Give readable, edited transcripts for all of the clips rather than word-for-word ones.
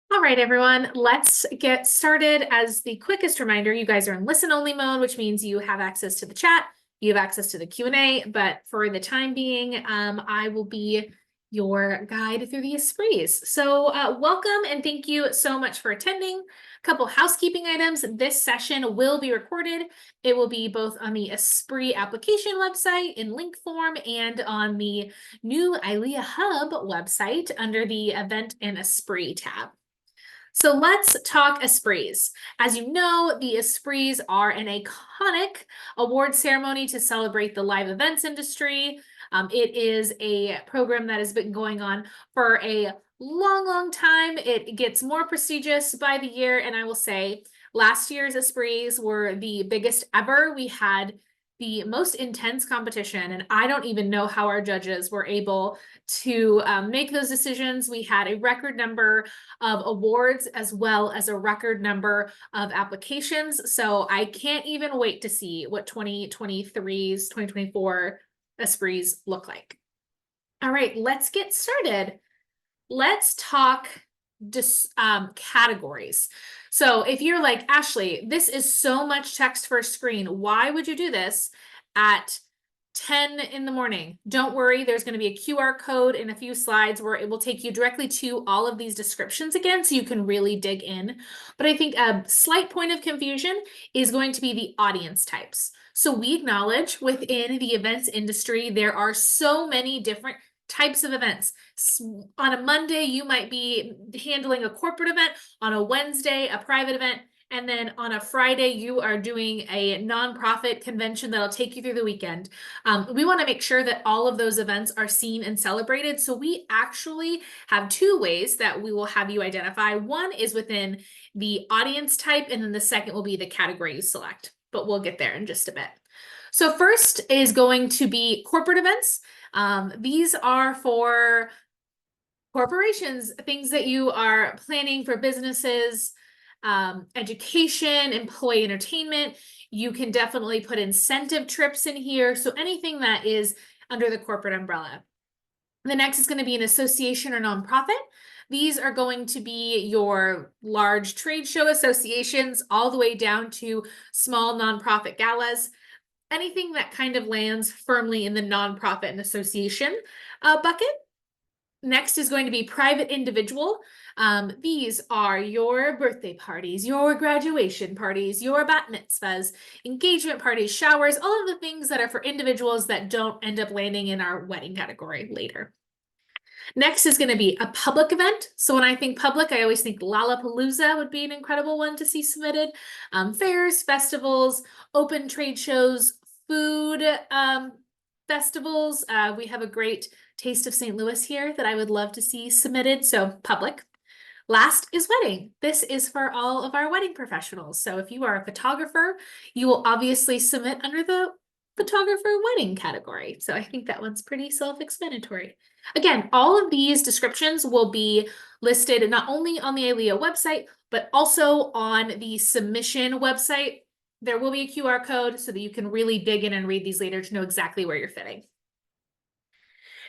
All right, everyone, let's get started. As the quickest reminder, you guys are in listen-only mode, which means you have access to the chat, you have access to the Q&A, but for the time being, I will be your guide through the Esprits. So welcome and thank you so much for attending. A couple housekeeping items. This session will be recorded. It will be both on the Esprit Application website in link form and on the new ILEA Hub website under the Event and Esprit tab. So let's talk Esprits. As you know, the Esprits are an iconic award ceremony to celebrate the live events industry. It is a program that has been going on for a long time. It gets more prestigious by the year, and I will say last year's Esprits were the biggest ever. We had the most intense competition, and I don't even know how our judges were able to make those decisions. We had a record number of awards as well as a record number of applications. So I can't even wait to see what 2023's 2024 Esprits look like. All right, let's get started. Let's talk categories. So if you're like, Ashley, this is so much text for a screen, why would you do this at 10 in the morning? Don't worry, there's going to be a QR code in a few slides where it will take you directly to all of these descriptions again, so you can really dig in. But I think a slight point of confusion is going to be the audience types. So we acknowledge within the events industry, there are so many different types of events. On a Monday, you might be handling a corporate event. On a Wednesday, a private event. And then on a Friday, you are doing a nonprofit convention that'll take you through the weekend. We want to make sure that all of those events are seen and celebrated. So we actually have two ways that we will have you identify. One is within the audience type, and then the second will be the category you select. But we'll get there in just a bit. So first is going to be corporate events. These are for corporations, things that you are planning for businesses, education, employee entertainment. You can definitely put incentive trips in here. So anything that is under the corporate umbrella. The next is going to be an association or nonprofit. These are going to be your large trade show associations all the way down to small nonprofit galas. Anything that kind of lands firmly in the nonprofit and association bucket. Next is going to be private individual. These are your birthday parties, your graduation parties, your bat mitzvahs, engagement parties, showers, all of the things that are for individuals that don't end up landing in our wedding category later. Next is going to be a public event. So when I think public, I always think Lollapalooza would be an incredible one to see submitted. Fairs, festivals, open trade shows, food festivals. We have a great Taste of St. Louis here that I would love to see submitted. So public. Last is wedding. This is for all of our wedding professionals. So if you are a photographer, you will obviously submit under the photographer wedding category. So I think that one's pretty self-explanatory. Again, all of these descriptions will be listed not only on the ILEA website, but also on the submission website. There will be a QR code so that you can really dig in and read these later to know exactly where you're fitting.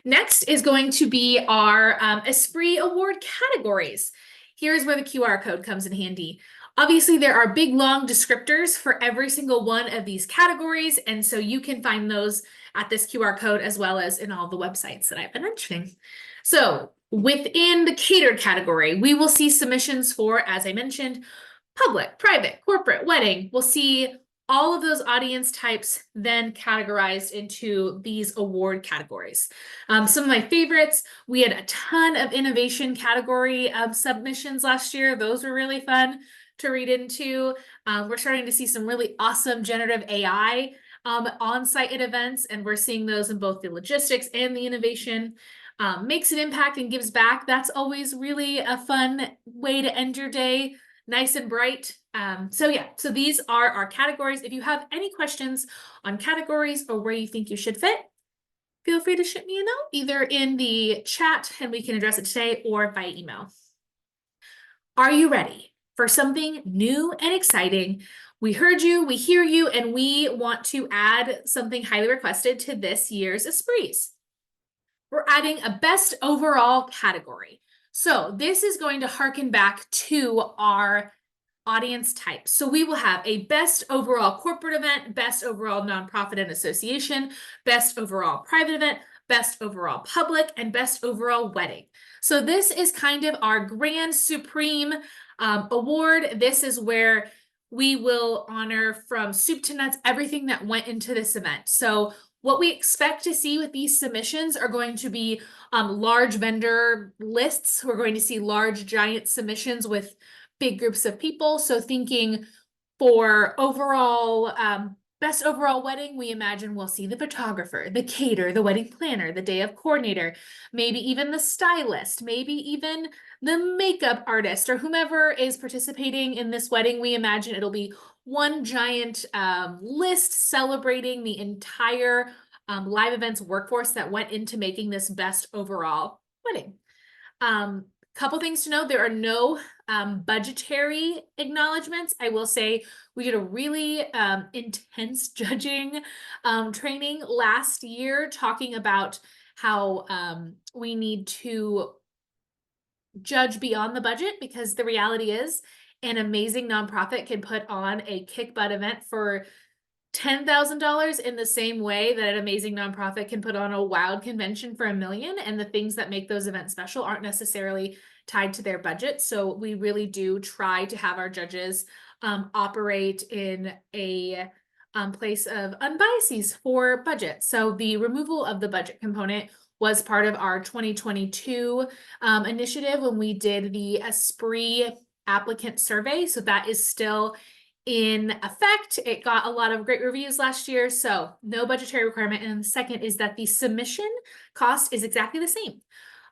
Next is going to be our Esprit Award categories. Here's where the QR code comes in handy. Obviously, there are big, long descriptors for every single one of these categories, and so you can find those at this QR code as well as in all the websites that I've been mentioning. So within the catered category, we will see submissions for, as I mentioned, public, private, corporate, wedding. We'll see all of those audience types then categorized into these award categories. Some of my favorites, we had a ton of innovation category submissions last year. Those were really fun to read into. We're starting to see some really awesome generative AI on-site at events, and we're seeing those in both the logistics and the innovation. Makes an impact and gives back. That's always really a fun way to end your day, nice and bright. So these are our categories. If you have any questions on categories or where you think you should fit, feel free to shoot me a note, either in the chat and we can address it today or by email. Are you ready for something new and exciting? We heard you, we hear you, and we want to add something highly requested to this year's Esprits. We're adding a best overall category. So this is going to harken back to our audience type. So we will have a best overall corporate event, best overall nonprofit and association, best overall private event, best overall public, and best overall wedding. So this is kind of our grand supreme award. This is where we will honor from soup to nuts everything that went into this event. So what we expect to see with these submissions are going to be large vendor lists. We're going to see large giant submissions with big groups of people. So thinking for overall best overall wedding, we imagine we'll see the photographer, the caterer, the wedding planner, the day of coordinator, maybe even the stylist, maybe even the makeup artist, or whomever is participating in this wedding. We imagine it'll be one giant list celebrating the entire live events workforce that went into making this best overall wedding. Couple things to note, there are no budgetary acknowledgments. I will say we did a really intense judging training last year talking about how we need to judge beyond the budget, because the reality is an amazing nonprofit can put on a kick butt event for $10,000 in the same way that an amazing nonprofit can put on a wild convention for $1 million, and the things that make those events special aren't necessarily tied to their budget. So we really do try to have our judges operate in a place of unbiases for budget. So the removal of the budget component was part of our 2022 initiative when we did the Esprit applicant survey. So that is still in effect. It got a lot of great reviews last year, so no budgetary requirement. And the second is that the submission cost is exactly the same.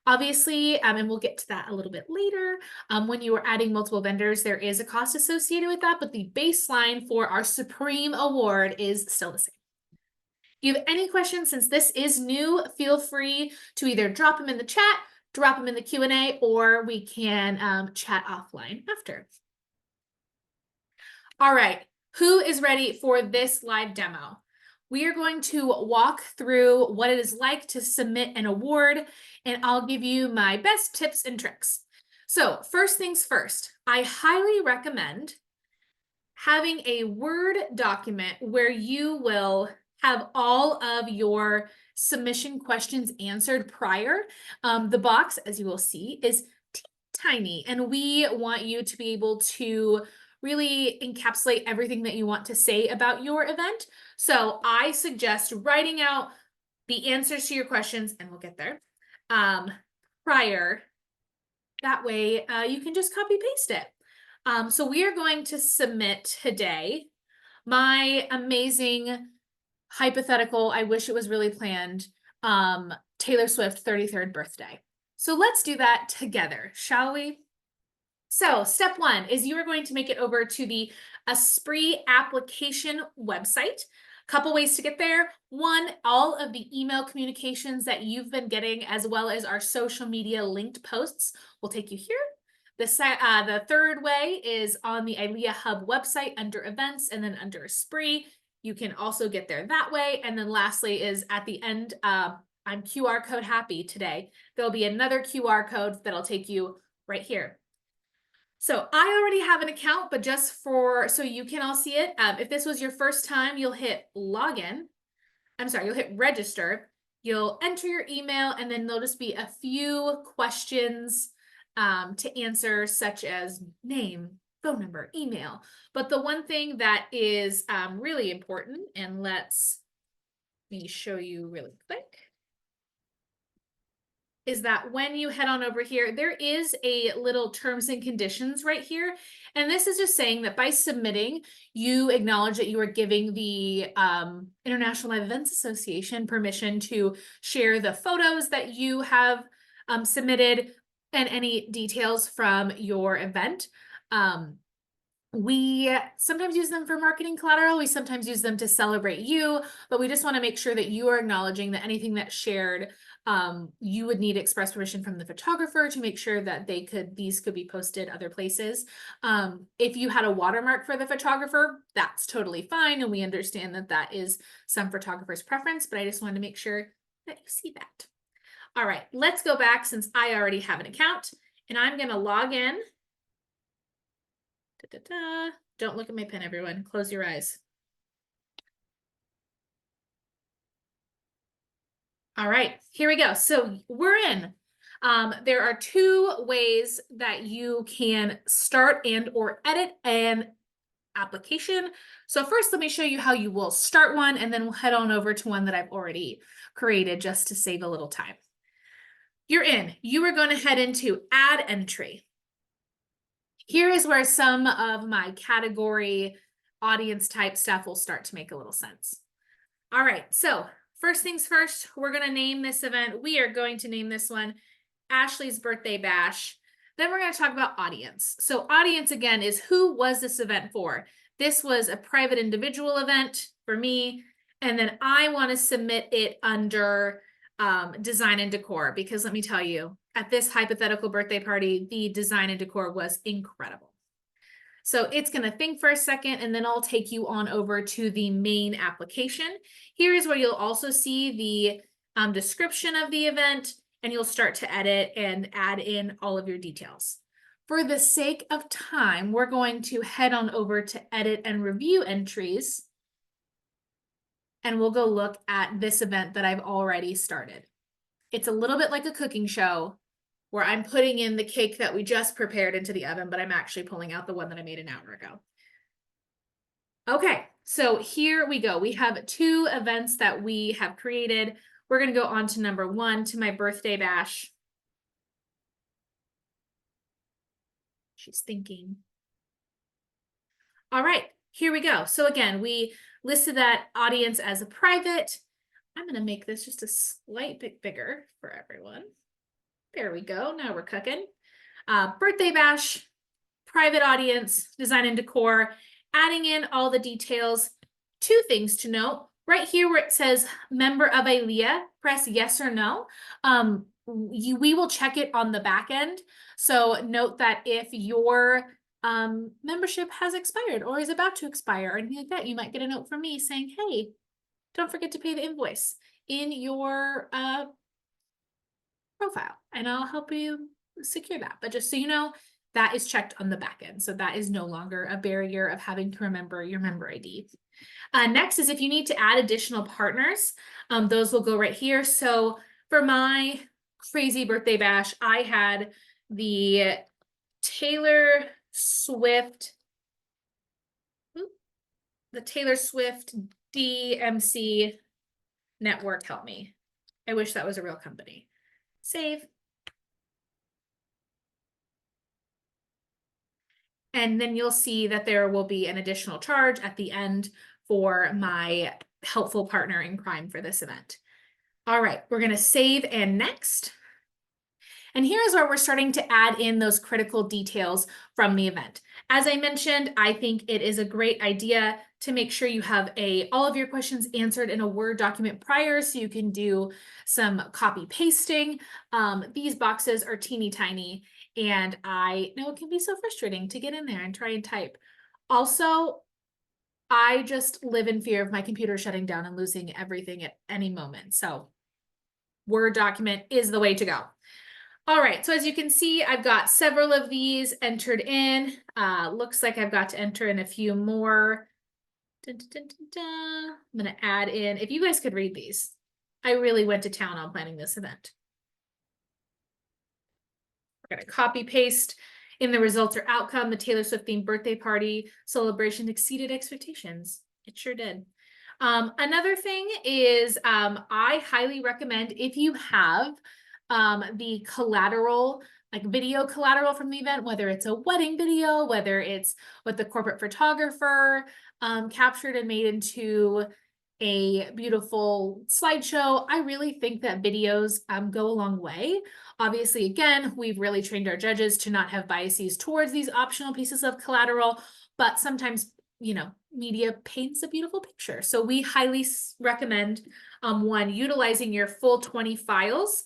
Obviously, and we'll get to that a little bit later, when you are adding multiple vendors, there is a cost associated with that, but the baseline for our Supreme Award is still the same. If you have any questions, since this is new, feel free to either drop them in the chat, drop them in the Q&A, or we can chat offline after. All right, who is ready for this live demo? We are going to walk through what it is like to submit an award, and I'll give you my best tips and tricks. So first things first, I highly recommend having a Word document where you will have all of your submission questions answered prior. The box, as you will see, is tiny, and we want you to be able to really encapsulate everything that you want to say about your event. So I suggest writing out the answers to your questions, and we'll get there, prior. That way you can just copy paste it. So we are going to submit today my amazing hypothetical, I wish it was really planned, Taylor Swift 33rd birthday. So let's do that together, shall we? So step one is you are going to make it over to the Esprit Application website. Couple ways to get there. One, all of the email communications that you've been getting, as well as our social media linked posts, will take you here. The third way is on the ILEA Hub website under events, and then under Esprit. You can also get there that way. And then lastly is at the end, I'm QR code happy today. There'll be another QR code that'll take you right here. So I already have an account, but just so you can all see it, if this was your first time, you'll hit login. You'll hit register. You'll enter your email, and then there'll just be a few questions to answer, such as name, phone number, email. But the one thing that is really important, and let me show you really quick, is that when you head on over here, there is a little terms and conditions right here. And this is just saying that by submitting, you acknowledge that you are giving the International Live Events Association permission to share the photos that you have submitted and any details from your event. We sometimes use them for marketing collateral. We sometimes use them to celebrate you, but we just want to make sure that you are acknowledging that anything that's shared, you would need express permission from the photographer to make sure that these could be posted other places. If you had a watermark for the photographer, that's totally fine. And we understand that that is some photographers' preference, but I just wanted to make sure that you see that. All right, let's go back since I already have an account. And I'm going to log in. Don't look at my pen, everyone. Close your eyes. All right, here we go. So we're in. There are two ways that you can start and or edit an application. So first, let me show you how you will start one, and then we'll head on over to one that I've already created just to save a little time. You're in. You are going to head into Add Entry. Here is where some of my category audience type stuff will start to make a little sense. All right, so first things first, we're going to name this event. We are going to name this one Ashley's Birthday Bash. Then we're going to talk about audience. So audience, again, is who was this event for? This was a private individual event for me. And then I want to submit it under design and decor, because let me tell you, at this hypothetical birthday party, the design and decor was incredible. So it's going to think for a second, and then I'll take you on over to the main application. Here is where you'll also see the description of the event, and you'll start to edit and add in all of your details. For the sake of time, we're going to head on over to edit and review entries, and we'll go look at this event that I've already started. It's a little bit like a cooking show, where I'm putting in the cake that we just prepared into the oven, but I'm actually pulling out the one that I made an hour ago. Okay, so here we go. We have two events that we have created. We're going to go on to number one, to my birthday bash. She's thinking. All right, here we go. So again, we listed that audience as a private. I'm going to make this just a slight bit bigger for everyone. There we go. Now we're cooking. Birthday bash, private audience, design and decor, adding in all the details. Two things to note. Right here where it says member of ILEA, press yes or no. We will check it on the back end. So note that if your membership has expired or is about to expire or anything like that, you might get a note from me saying, hey, don't forget to pay the invoice in your profile, and I'll help you secure that. But just so you know, that is checked on the back end. So that is no longer a barrier of having to remember your member ID. Next is if you need to add additional partners, those will go right here. So for my crazy birthday bash, I had the Taylor Swift DMC network help me. I wish that was a real company. Save. And then you'll see that there will be an additional charge at the end for my helpful partner in crime for this event. All right, we're going to save and next. And here's where we're starting to add in those critical details from the event. As I mentioned, I think it is a great idea to make sure you have all of your questions answered in a Word document prior, so you can do some copy pasting. These boxes are teeny tiny, and I know it can be so frustrating to get in there and try and type. Also, I just live in fear of my computer shutting down and losing everything at any moment. So Word document is the way to go. All right, so as you can see, I've got several of these entered in. Looks like I've got to enter in a few more. Dun, dun, dun, dun, dun. I'm going to add in, if you guys could read these, I really went to town on planning this event. We're going to copy paste in the results or outcome. The Taylor Swift themed birthday party celebration exceeded expectations. It sure did. Another thing is I highly recommend, if you have the collateral, like video collateral from the event, whether it's a wedding video, whether it's what the corporate photographer captured and made into a beautiful slideshow. I really think that videos go a long way. Obviously, again, we've really trained our judges to not have biases towards these optional pieces of collateral, but sometimes, you know, media paints a beautiful picture. So we highly recommend one, utilizing your full 20 files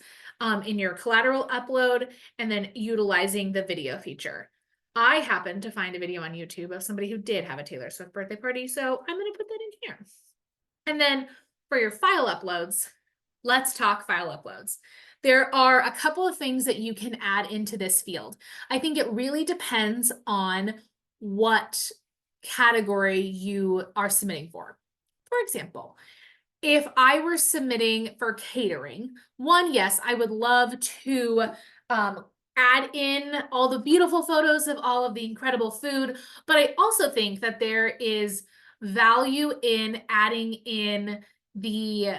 in your collateral upload, and then utilizing the video feature. I happened to find a video on YouTube of somebody who did have a Taylor Swift birthday party, so I'm going to put that in here. And then for your file uploads, let's talk file uploads. There are a couple of things that you can add into this field. I think it really depends on what category you are submitting for. For example, if I were submitting for catering, one, yes, I would love to add in all the beautiful photos of all of the incredible food, but I also think that there is value in adding in the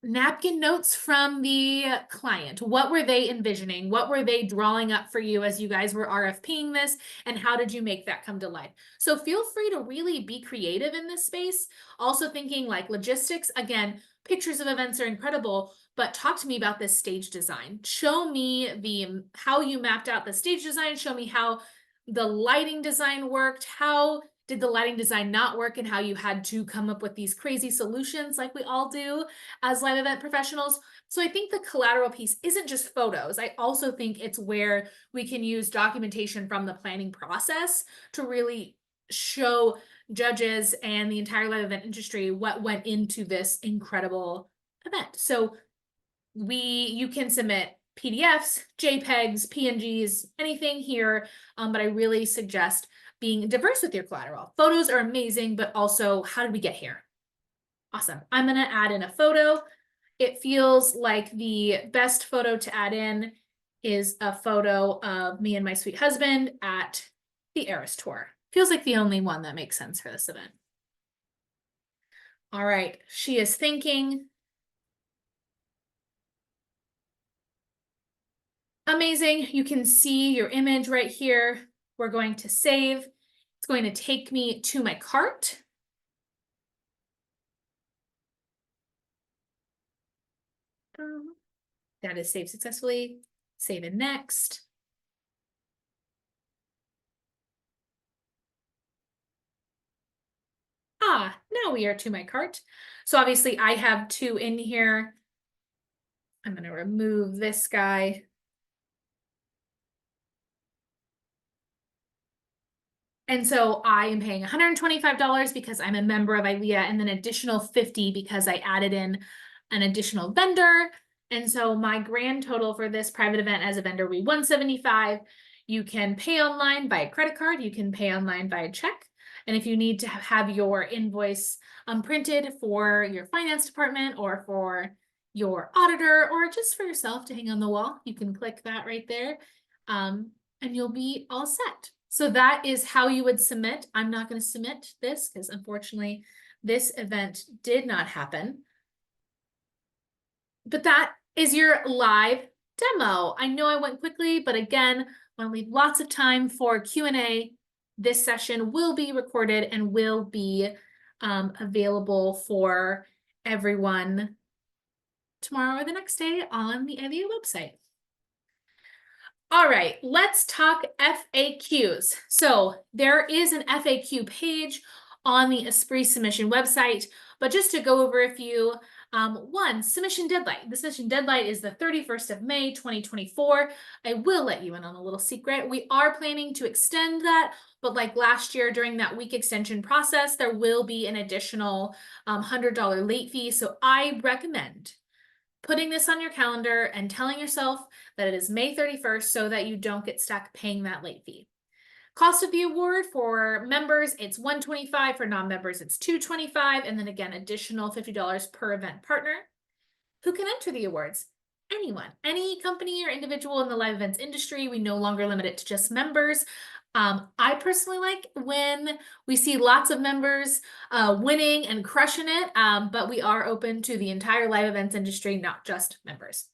napkin notes from the client. What were they envisioning? What were they drawing up for you as you guys were RFPing this? And how did you make that come to life? So feel free to really be creative in this space. Also thinking like logistics, again, pictures of events are incredible, but talk to me about this stage design. Show me how you mapped out the stage design. Show me how the lighting design worked. How did the lighting design not work and how you had to come up with these crazy solutions like we all do as live event professionals. So I think the collateral piece isn't just photos. I also think it's where we can use documentation from the planning process to really show judges and the entire live event industry what went into this incredible event. So you can submit PDFs, JPEGs, PNGs, anything here, but I really suggest being diverse with your collateral. Photos are amazing, but also how did we get here? Awesome. I'm going to add in a photo. It feels like the best photo to add in is a photo of me and my sweet husband at the Eras Tour. Feels like the only one that makes sense for this event. All right, she is thinking. Amazing. You can see your image right here. We're going to save. It's going to take me to my cart. That is saved successfully. Save and next. Now we are to my cart. So obviously I have two in here. I'm going to remove this guy. And so I am paying $125 because I'm a member of ILEA and then additional $50 because I added in an additional vendor. And so my grand total for this private event as a vendor will be $175. You can pay online by a credit card. You can pay online by a check. And if you need to have your invoice printed for your finance department or for your auditor or just for yourself to hang on the wall, you can click that right there and you'll be all set. So that is how you would submit. I'm not going to submit this because unfortunately this event did not happen. But that is your live demo. I know I went quickly, but again, I want to leave lots of time for Q&A. This session will be recorded and will be available for everyone tomorrow or the next day on the ILEA website. All right, let's talk FAQs. So there is an FAQ page on the Esprit submission website, but just to go over a few, one, submission deadline. The submission deadline is the 31st of May, 2024. I will let you in on a little secret. We are planning to extend that, but like last year during that week extension process, there will be an additional $100 late fee. So I recommend putting this on your calendar and telling yourself that it is May 31st so that you don't get stuck paying that late fee. Cost of the award for members, it's $125. For non-members, it's $225. And then again, additional $50 per event partner. Who can enter the awards? Anyone, any company or individual in the live events industry. We no longer limit it to just members. I personally like when we see lots of members winning and crushing it, but we are open to the entire live events industry, not just members.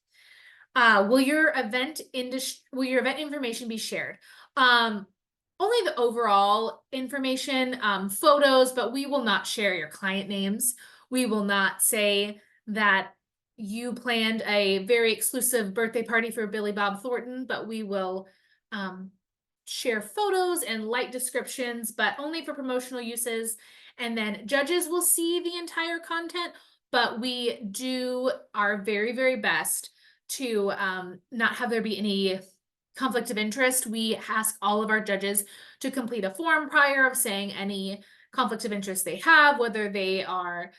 Will your event information be shared? Only the overall information, photos, but we will not share your client names. We will not say that you planned a very exclusive birthday party for Billy Bob Thornton, but we will share photos and light descriptions, but only for promotional uses. And then judges will see the entire content, but we do our very, very best to not have there be any conflict of interest. We ask all of our judges to complete a form prior of saying any conflict of interest they have, whether they are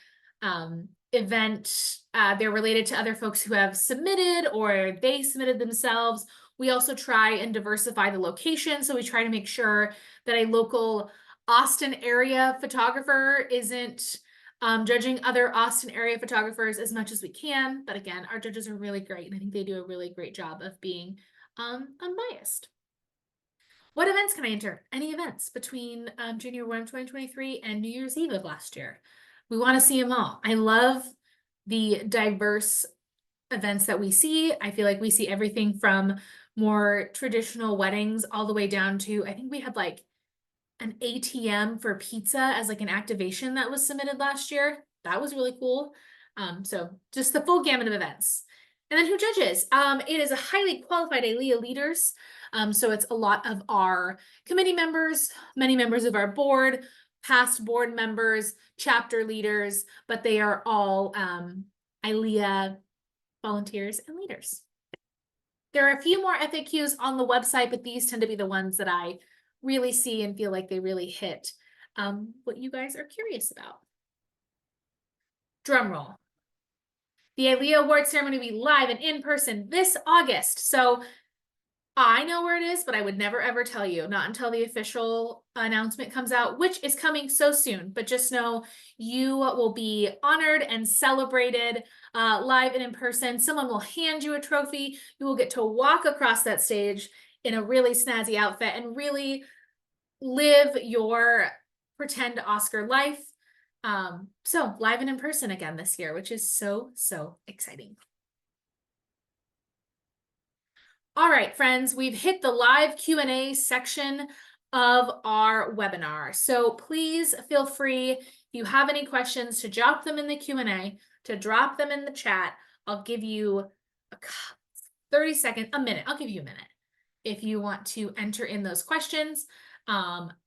event, they're related to other folks who have submitted or they submitted themselves. We also try and diversify the location. So we try to make sure that a local Austin area photographer isn't judging other Austin area photographers as much as we can. But again, our judges are really great, and I think they do a really great job of being unbiased. What events can I enter? Any events between Junior 1 2023 and New Year's Eve of last year. We want to see them all. I love the diverse events that we see. I feel like we see everything from more traditional weddings all the way down to, I think we had like an ATM for pizza as like an activation that was submitted last year. That was really cool. So just the full gamut of events. And then who judges? It is a highly qualified ALEA leaders. So it's a lot of our committee members, many members of our board, past board members, chapter leaders, but they are all ILEA volunteers and leaders. There are a few more FAQs on the website, but these tend to be the ones that I really see and feel like they really hit what you guys are curious about. Drum roll. The ILEA award ceremony will be live and in person this August. So I know where it is, but I would never ever tell you, not until the official announcement comes out, which is coming so soon. But just know you will be honored and celebrated live and in person. Someone will hand you a trophy. You will get to walk across that stage in a really snazzy outfit and really live your pretend Oscar life. So live and in person again this year, which is so, so exciting. All right, friends, we've hit the live Q&A section of our webinar. So please feel free, if you have any questions, to drop them in the Q&A, to drop them in the chat. I'll give you a 30 seconds, a minute. I'll give you a minute if you want to enter in those questions.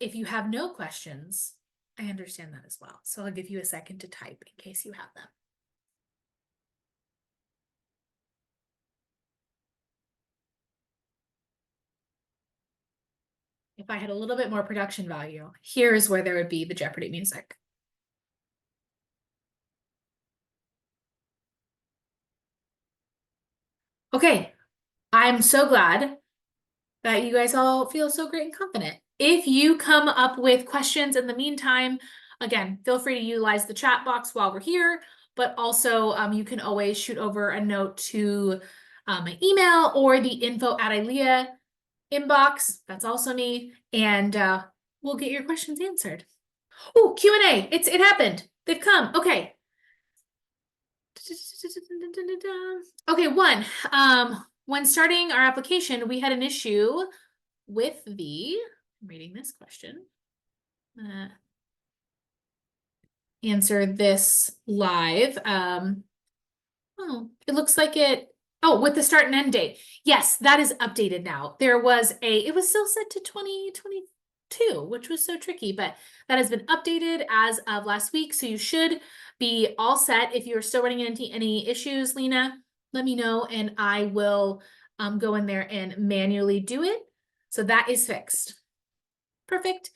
If you have no questions, I understand that as well. So I'll give you a second to type in case you have them. If I had a little bit more production value, here's where there would be the Jeopardy music. Okay, I'm so glad that you guys all feel so great and confident. If you come up with questions in the meantime, again, feel free to utilize the chat box while we're here, but also you can always shoot over a note to my email or the info@ILEA inbox. That's also me. And we'll get your questions answered. Oh, Q&A. It happened. They've come. Okay. Okay, one. When starting our application, we had an issue with I'm reading this question. Answer this live. It looks like with the start and end date. Yes, that is updated now. It was still set to 2022, which was so tricky, but that has been updated as of last week. So you should be all set. If you're still running into any issues, Lena, let me know and I will go in there and manually do it. So that is fixed. Perfect.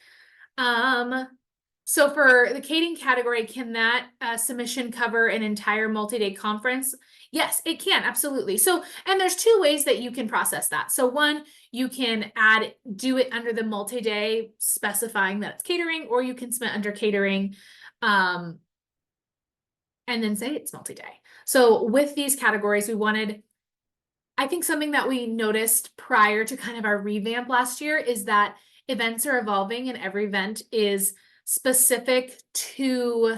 So for the catering category, can that submission cover an entire multi-day conference? Yes, it can, absolutely. So, and there's two ways that you can process that. So one, you can do it under the multi-day specifying that it's catering, or you can submit under catering and then say it's multi-day. So with these categories, I think something that we noticed prior to kind of our revamp last year is that events are evolving and every event is specific to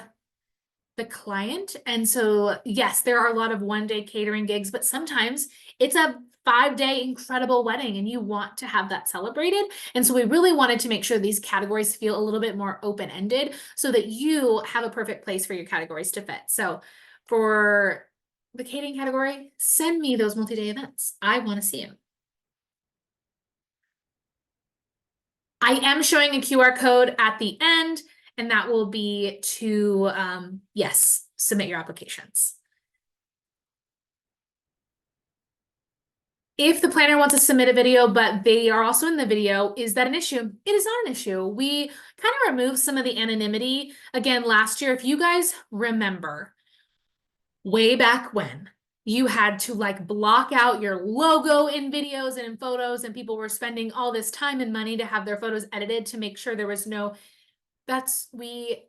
the client. And so, yes, there are a lot of one-day catering gigs, but sometimes it's a 5-day incredible wedding and you want to have that celebrated. And so we really wanted to make sure these categories feel a little bit more open-ended so that you have a perfect place for your categories to fit. So for the catering category, send me those multi-day events. I want to see them. I am showing a QR code at the end, and that will be to, yes, submit your applications. If the planner wants to submit a video, but they are also in the video, is that an issue? It is not an issue. We kind of removed some of the anonymity. Again, last year, if you guys remember, way back when you had to like block out your logo in videos and in photos, and people were spending all this time and money to have their photos edited to make sure there was no, we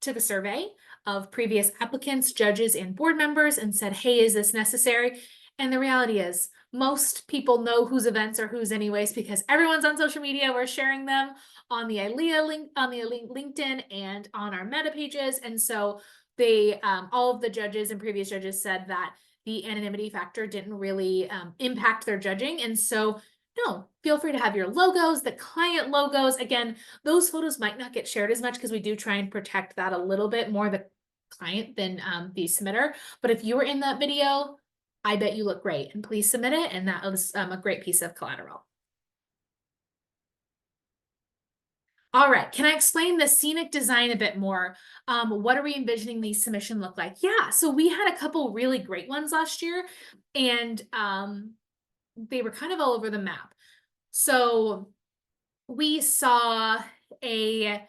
took a survey of previous applicants, judges, and board members and said, hey, is this necessary? And the reality is most people know whose events are whose anyways, because everyone's on social media. We're sharing them on the ILEA link, on the LinkedIn, and on our meta pages. And so they, all of the judges and previous judges said that the anonymity factor didn't really impact their judging. And so no, feel free to have your logos, the client logos. Again, those photos might not get shared as much because we do try and protect that a little bit more, the client than the submitter. But if you were in that video, I bet you look great, and please submit it. And that was a great piece of collateral. All right, can I explain the scenic design a bit more? What are we envisioning these submissions look like? Yeah, so we had a couple really great ones last year, and they were kind of all over the map. So we saw an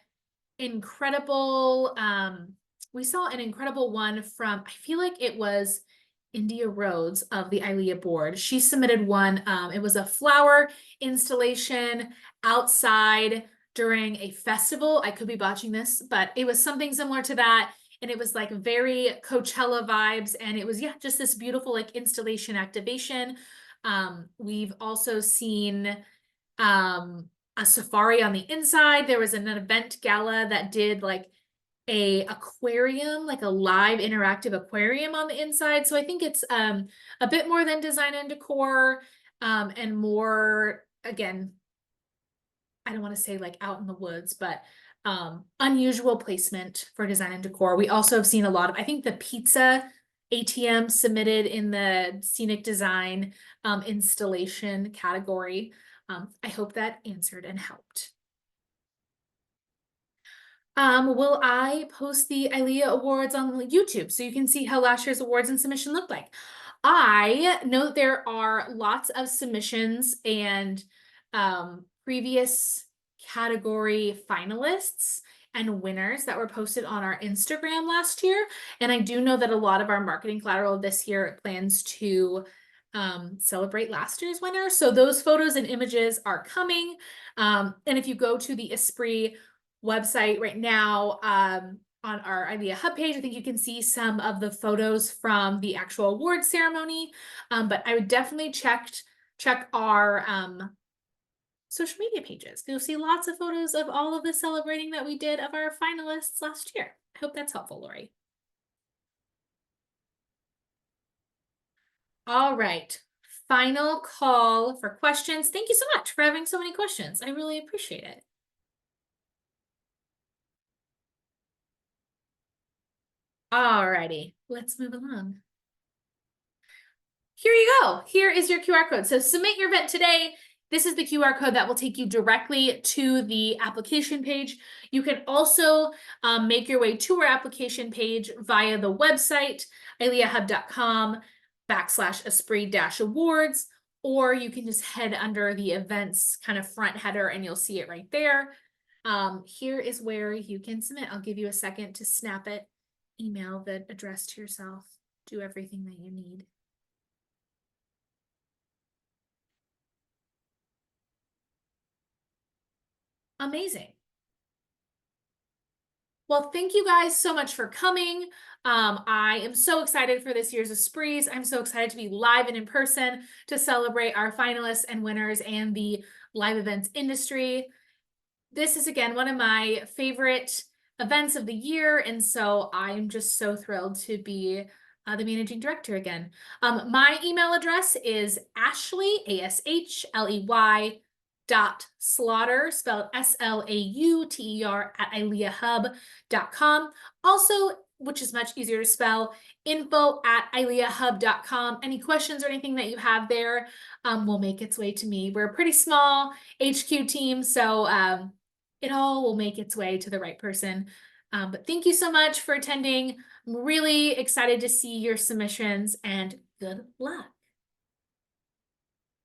incredible one from, I feel like it was India Rhodes of the ILEA board. She submitted one. It was a flower installation outside during a festival. I could be botching this, but it was something similar to that. And it was like very Coachella vibes. And it was, yeah, just this beautiful like installation activation. We've also seen a safari on the inside. There was an event gala that did like a aquarium, like a live interactive aquarium on the inside. So I think it's a bit more than design and decor, and more, again, I don't want to say like out in the woods, but unusual placement for design and decor. We also have seen a lot of, I think the pizza ATM submitted in the scenic design installation category. I hope that answered and helped. Will I post the ILEA awards on YouTube so you can see how last year's awards and submission looked like? I know that there are lots of submissions and previous category finalists and winners that were posted on our Instagram last year. And I do know that a lot of our marketing collateral this year plans to celebrate last year's winner. So those photos and images are coming. And if you go to the Esprit website right now, on our ILEA hub page, I think you can see some of the photos from the actual award ceremony. But I would definitely check our social media pages. You'll see lots of photos of all of the celebrating that we did of our finalists last year. I hope that's helpful, Lori. All right, final call for questions. Thank you so much for having so many questions. I really appreciate it. Alrighty, let's move along. Here you go. Here is your QR code. So submit your event today. This is the QR code that will take you directly to the application page. You can also make your way to our application page via the website, ileahub.com/esprit-awards, or you can just head under the events kind of front header and you'll see it right there. Here is where you can submit. I'll give you a second to snap it, email the address to yourself, do everything that you need. Amazing. Well, thank you guys so much for coming. I am so excited for this year's Esprits. I'm so excited to be live and in person to celebrate our finalists and winners and the live events industry. This is, again, one of my favorite events of the year, and so I'm just so thrilled to be the managing director again. My email address is Ashley, ASHLEY, .slaughter, spelled SLAUTER, at ileahub.com. Also, which is much easier to spell, info@ileahub.com. Any questions or anything that you have there will make its way to me. We're a pretty small HQ team, so it all will make its way to the right person. But thank you so much for attending. I'm really excited to see your submissions, and good luck.